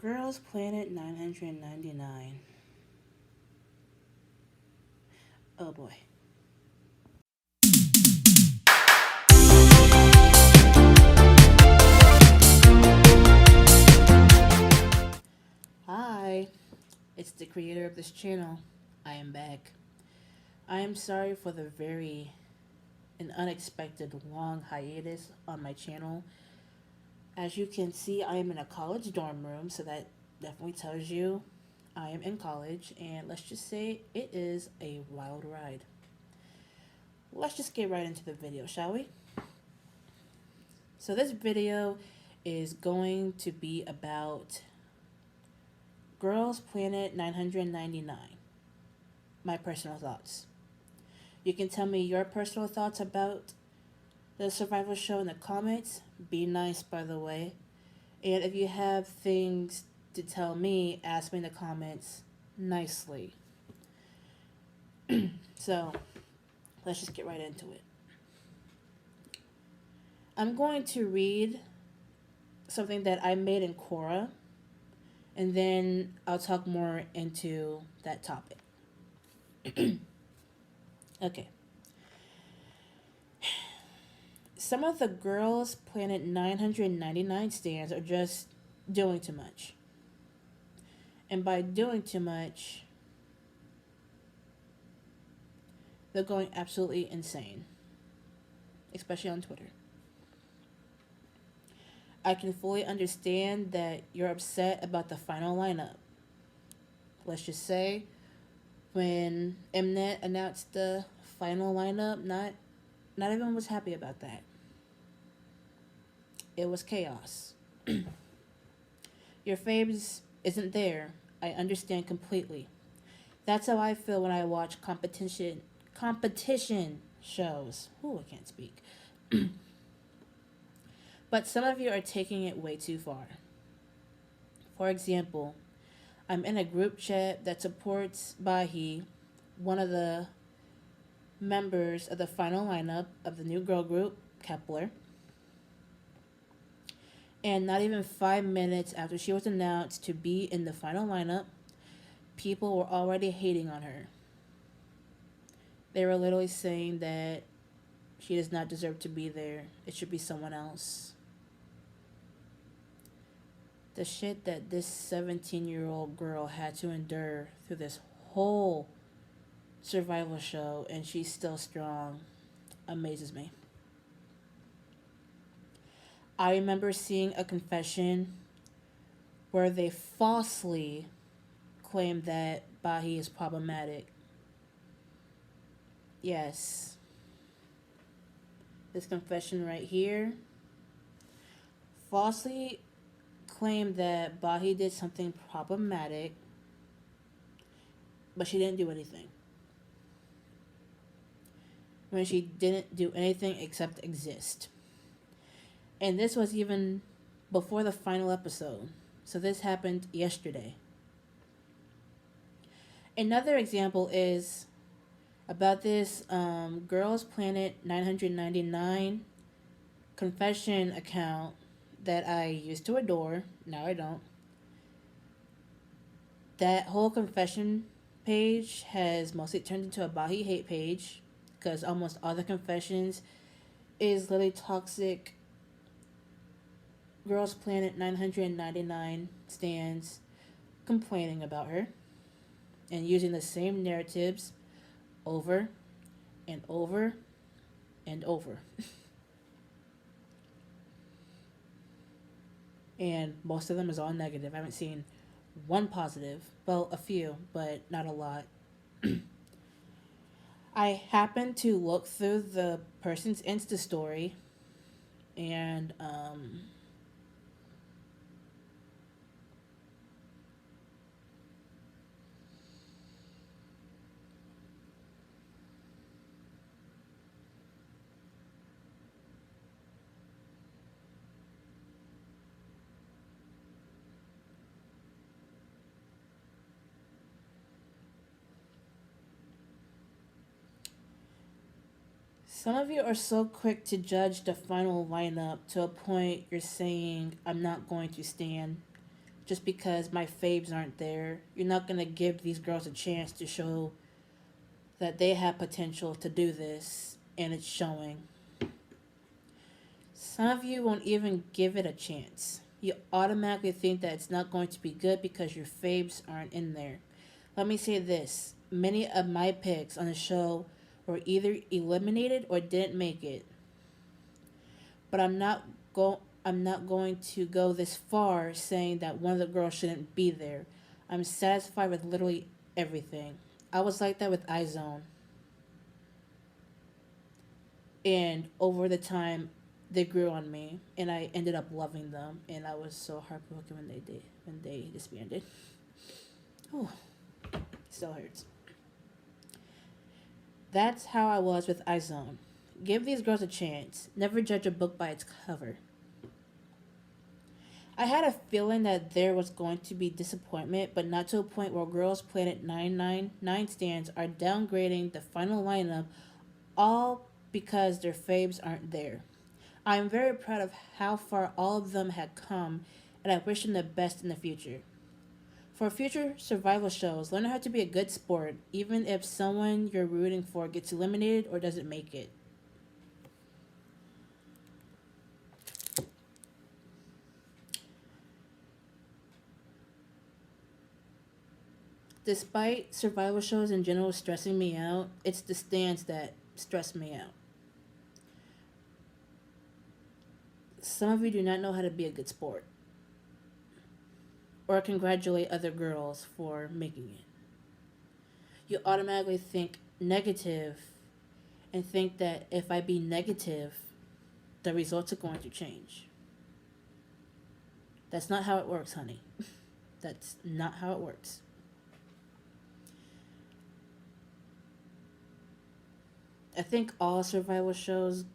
Girls Planet 999. Oh boy. Hi, it's the creator of this channel. I am back. I am sorry for the very and unexpected long hiatus on my channel. As you can see, I am in a college dorm room, so that definitely tells you I am in college, and let's just say it is a wild ride. Let's just get right into the video, shall we? So this video is going to be about Girls Planet 999. My personal thoughts. You can tell me your personal thoughts about the survival show in the comments. Be nice, by the way. And if you have things to tell me, ask me in the comments nicely. So, let's just get right into it. I'm going to read something that I made in Quora, and then I'll talk more into that topic. Okay. Some of the Girls Planet 999 stands are just doing too much. And by doing too much, they're going absolutely insane, especially on Twitter. I can fully understand that you're upset about the final lineup. Let's just say, when Mnet announced the final lineup, not everyone was happy about that. It was chaos. Your faves isn't there. I understand completely. That's how I feel when I watch competition shows. Ooh, I can't speak. But some of you are taking it way too far. For example, I'm in a group chat that supports Bahi, one of the members of the final lineup of the new girl group, Kepler. And not even 5 minutes after she was announced to be in the final lineup, people were already hating on her. They were literally saying that she does not deserve to be there. It should be someone else. The shit that this 17-year-old girl had to endure through this whole survival show, and she's still strong, amazes me. I remember seeing a confession where they falsely claimed that Bahi is problematic. Yes. This confession right here falsely claimed that Bahi did something problematic, but she didn't do anything. When she didn't do anything except exist. And this was even before the final episode. So this happened yesterday. Another example is about this Girls Planet 999 confession account that I used to adore. Now I don't. That whole confession page has mostly turned into a Bahi hate page because almost all the confessions is literally toxic Girls Planet 999 stands complaining about her and using the same narratives over and over and over. And most of them is all negative. I haven't seen one positive. Well, a few, but not a lot. I happened to look through the person's Insta story and some of you are so quick to judge the final lineup to a point you're saying, I'm not going to stand just because my faves aren't there. You're not gonna give these girls a chance to show that they have potential to do this, and it's showing. Some of you won't even give it a chance. You automatically think that it's not going to be good because your faves aren't in there. Let me say this, many of my picks on the show were either eliminated or didn't make it. But I'm not going to go this far saying that one of the girls shouldn't be there. I'm satisfied with literally everything. I was like that with iZone, and over the time they grew on me and I ended up loving them, and I was so heartbroken when they disbanded. Oh, still hurts. That's how I was with iZone. Give these girls a chance. Never judge a book by its cover. I had a feeling that there was going to be disappointment, but not to a point where Girls Planet 999 stands are downgrading the final lineup all because their faves aren't there. I am very proud of how far all of them had come, and I wish them the best in the future. For future survival shows, learn how to be a good sport, even if someone you're rooting for gets eliminated or doesn't make it. Despite survival shows in general stressing me out, it's the stands that stress me out. Some of you do not know how to be a good sport or congratulate other girls for making it. You automatically think negative and think that if I be negative, the results are going to change. That's not how it works, honey. That's not how it works. I think all survival shows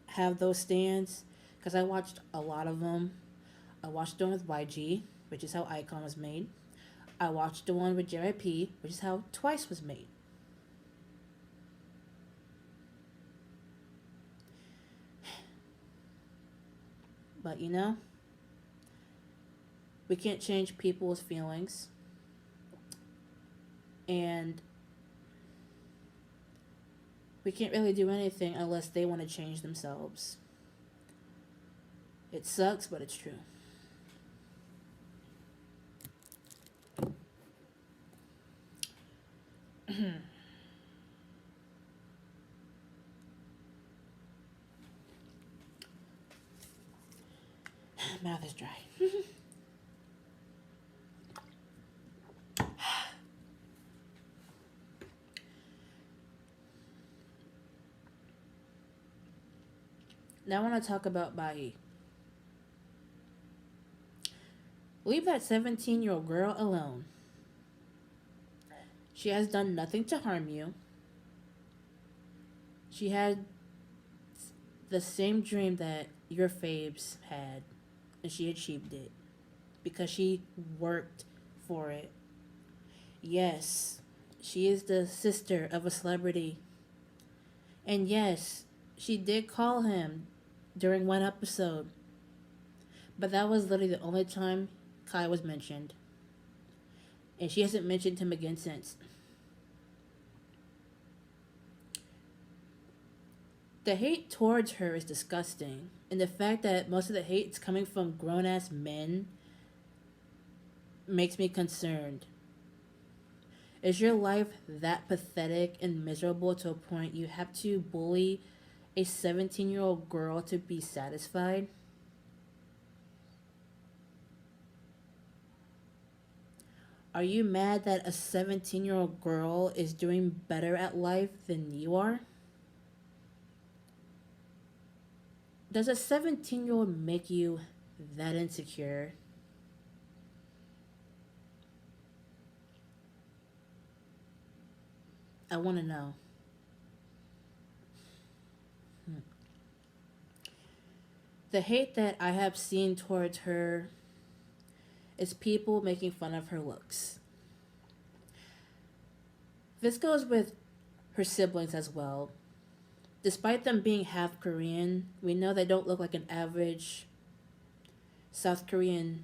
have those stands because I watched a lot of them. I watched the one with YG, which is how Icon was made. I watched the one with JYP, which is how Twice was made. But you know, we can't change people's feelings, and we can't really do anything unless they want to change themselves. It sucks, but it's true. Mouth is dry. Now I want to talk about Bai. Leave that 17-year-old girl alone. She has done nothing to harm you. She had the same dream that your faves had, and she achieved it because she worked for it. Yes, she is the sister of a celebrity. And yes, she did call him during one episode, but that was literally the only time Kai was mentioned. And she hasn't mentioned him again since. The hate towards her is disgusting. And the fact that most of the hate is coming from grown ass men makes me concerned. Is your life that pathetic and miserable to a point you have to bully a 17-year-old girl to be satisfied? Are you mad that a 17-year-old girl is doing better at life than you are? Does a 17-year-old make you that insecure? I want to know. Hmm. The hate that I have seen towards her is people making fun of her looks. This goes with her siblings as well. Despite them being half Korean, we know they don't look like an average South Korean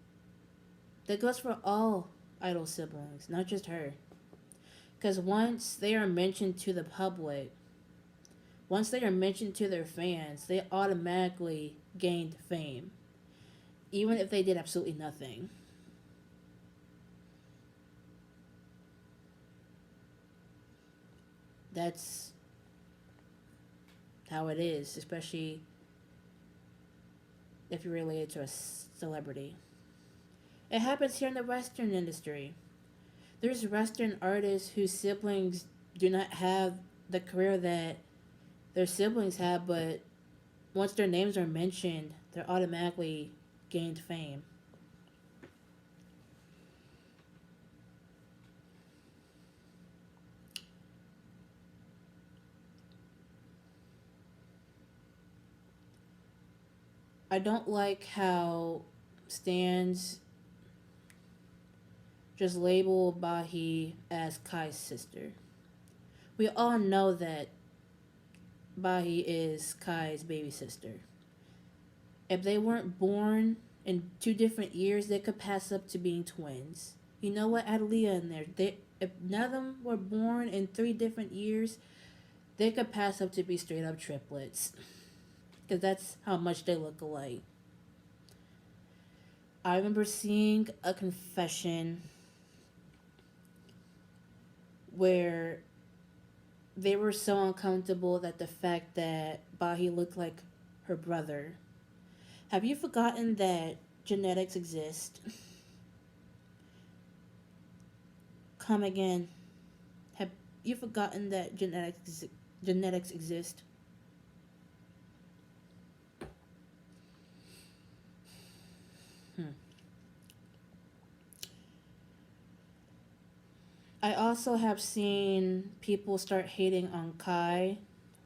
That goes for all idol siblings, not just her. Because once they are mentioned to the public, once they are mentioned to their fans, they automatically gained fame, even if they did absolutely nothing. That's how it is, especially if you're related to a celebrity. It happens here in the Western industry. There's Western artists whose siblings do not have the career that their siblings have, but once their names are mentioned, they're automatically gained fame. I don't like how stands just label Bahi as Kai's sister. We all know that Bahi is Kai's baby sister. If they weren't born in 2 different years, they could pass up to being twins. You know what? Add Leah in there. If none of them were born in 3 different years, they could pass up to be straight up triplets. Because that's how much they look alike. I remember seeing a confession where they were so uncomfortable that the fact that Bahi looked like her brother. Have you forgotten that genetics exist? Come again. Have you forgotten that genetics exist? Hmm. I also have seen people start hating on Kai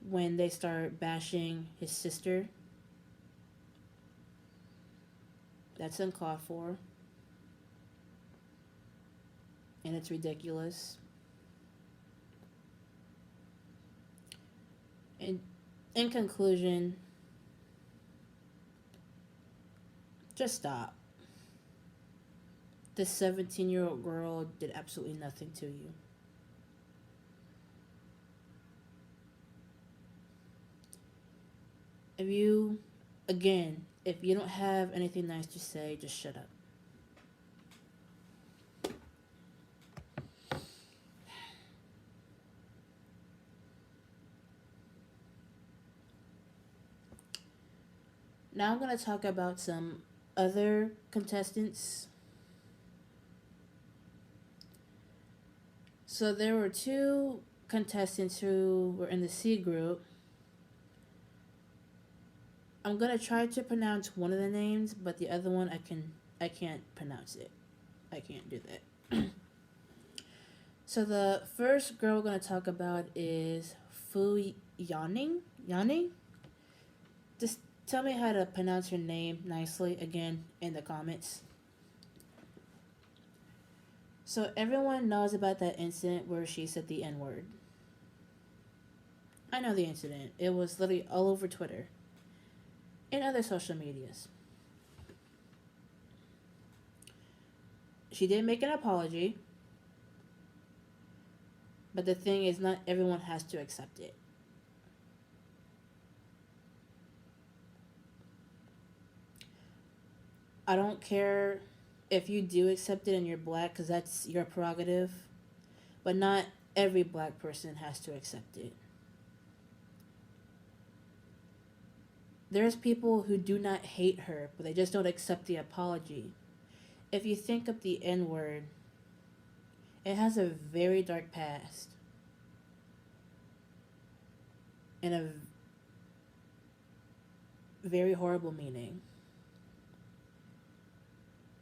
when they start bashing his sister. That's uncalled for, and it's ridiculous. And in conclusion, just stop. This 17-year-old girl did absolutely nothing to you. If you, again, if you don't have anything nice to say, just shut up. Now I'm going to talk about some other contestants. So there were two contestants who were in the C group. I'm gonna try to pronounce one of the names, but the other one I can't pronounce it. I can't do that. So the first girl we're gonna talk about is Fu Yaning. Yaning. Just tell me how to pronounce her name nicely again in the comments. So everyone knows about that incident where she said the N word. I know the incident. It was literally all over Twitter and other social medias. She did make an apology, but the thing is, not everyone has to accept it. I don't care if you do accept it and you're black, because that's your prerogative, but not every black person has to accept it. There's people who do not hate her, but they just don't accept the apology. If you think of the N word, it has a very dark past and a very horrible meaning.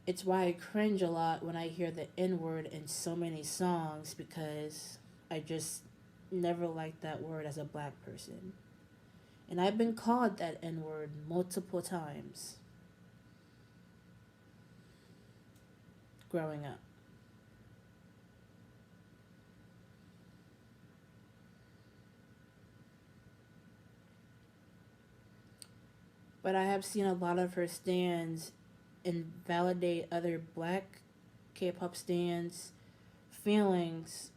It's why I cringe a lot when I hear the N word in so many songs, because I just never liked that word as a black person. And I've been called that N word multiple times growing up. But I have seen a lot of her stands invalidate other black K-pop stands feelings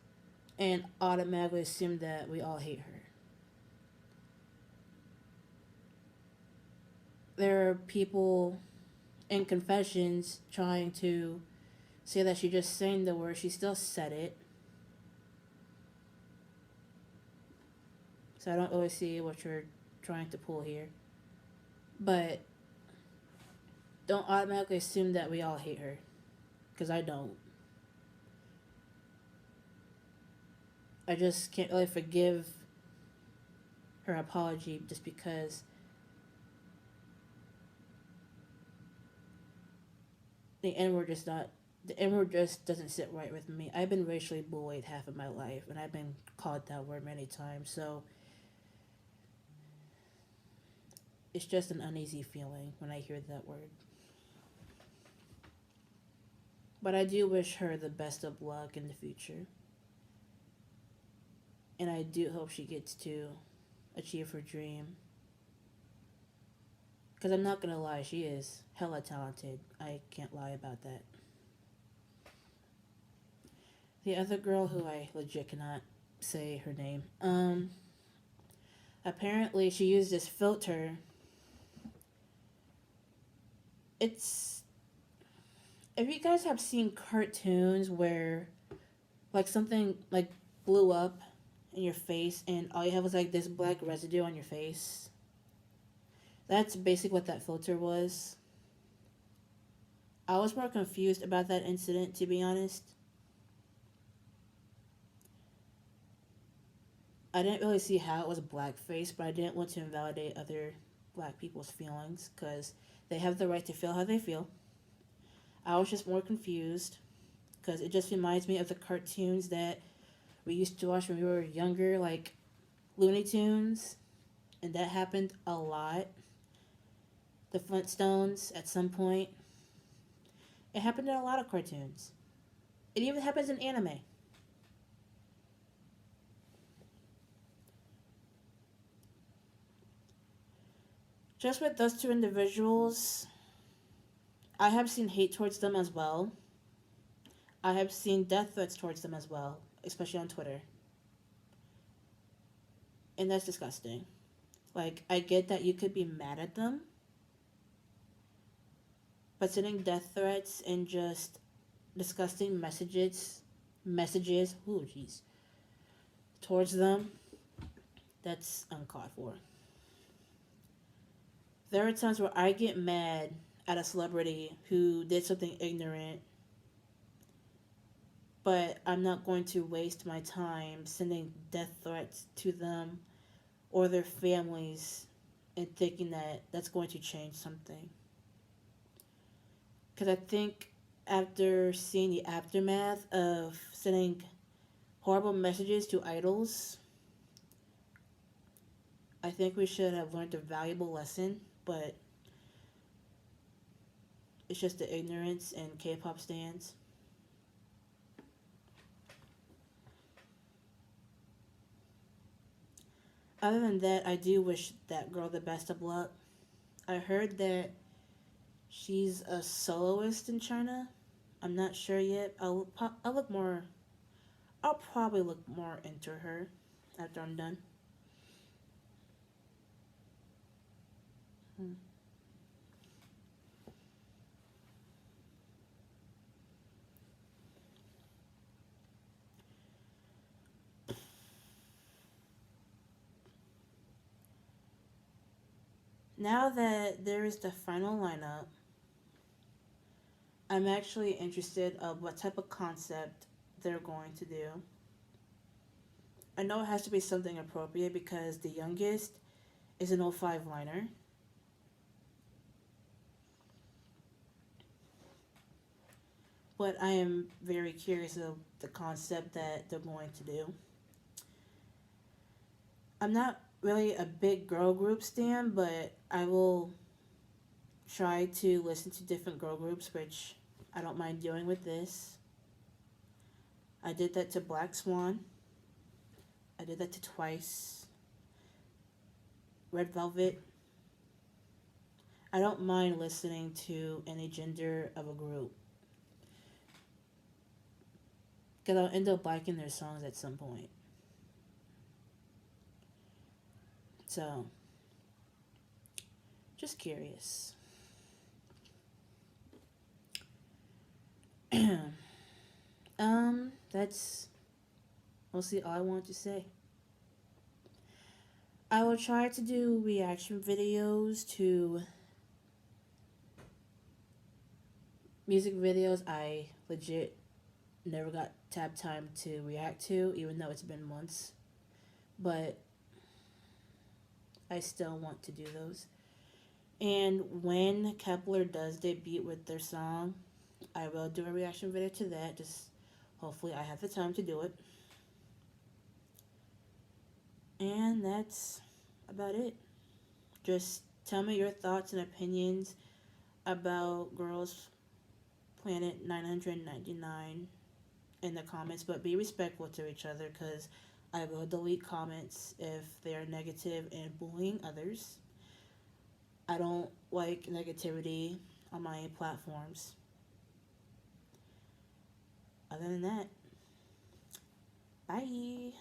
and automatically assume that we all hate her. There are people in confessions trying to say that she just sang the word. She still said it. So I don't really see what you're trying to pull here. But don't automatically assume that we all hate her. Because I don't. I just can't really forgive her apology just because the N word just not the N word just doesn't sit right with me. I've been racially bullied half of my life and I've been called that word many times, so it's just an uneasy feeling when I hear that word. But I do wish her the best of luck in the future. And I do hope she gets to achieve her dream. Because I'm not gonna lie, she is hella talented. I can't lie about that. The other girl who I legit cannot say her name, apparently she used this filter. It's if you guys have seen cartoons where like something like blew up in your face and all you have was like this black residue on your face. That's basically what that filter was. I was more confused about that incident, to be honest. I didn't really see how it was blackface, but I didn't want to invalidate other black people's feelings because they have the right to feel how they feel. I was just more confused because it just reminds me of the cartoons that we used to watch when we were younger, like Looney Tunes, and that happened a lot. The Flintstones at some point. It happened in a lot of cartoons. It even happens in anime. Just with those two individuals, I have seen hate towards them as well. I have seen death threats towards them as well, especially on Twitter. And that's disgusting. Like, I get that you could be mad at them, but sending death threats and just disgusting ooh, jeez, towards them, that's uncalled for. There are times where I get mad at a celebrity who did something ignorant, but I'm not going to waste my time sending death threats to them or their families and thinking that that's going to change something. Because I think after seeing the aftermath of sending horrible messages to idols, I think we should have learned a valuable lesson, but it's just the ignorance and K-pop stands. Other than that, I do wish that girl the best of luck. I heard that she's a soloist in China. I'm not sure yet. I'll look more. I'll probably look more into her after I'm done. Hmm. Now that there is the final lineup, I'm actually interested of what type of concept they're going to do. I know it has to be something appropriate because the youngest is an 05 liner. But I am very curious of the concept that they're going to do. I'm not really a big girl group stan, but I will try to listen to different girl groups, which I don't mind doing with this. I did that to Black Swan. I did that to Twice. Red Velvet. I don't mind listening to any gender of a group. Because I'll end up liking their songs at some point. So, just curious. That's mostly all I want to say. I will try to do reaction videos to music videos I legit never got tab time to react to, even though it's been months. But I still want to do those. And when Kepler does debut with their song, I will do a reaction video to that. Just hopefully I have the time to do it. And that's about it. Just tell me your thoughts and opinions about Girls Planet 999 in the comments, but be respectful to each other because I will delete comments if they are negative and bullying others. I don't like negativity on my platforms. Other than that, bye.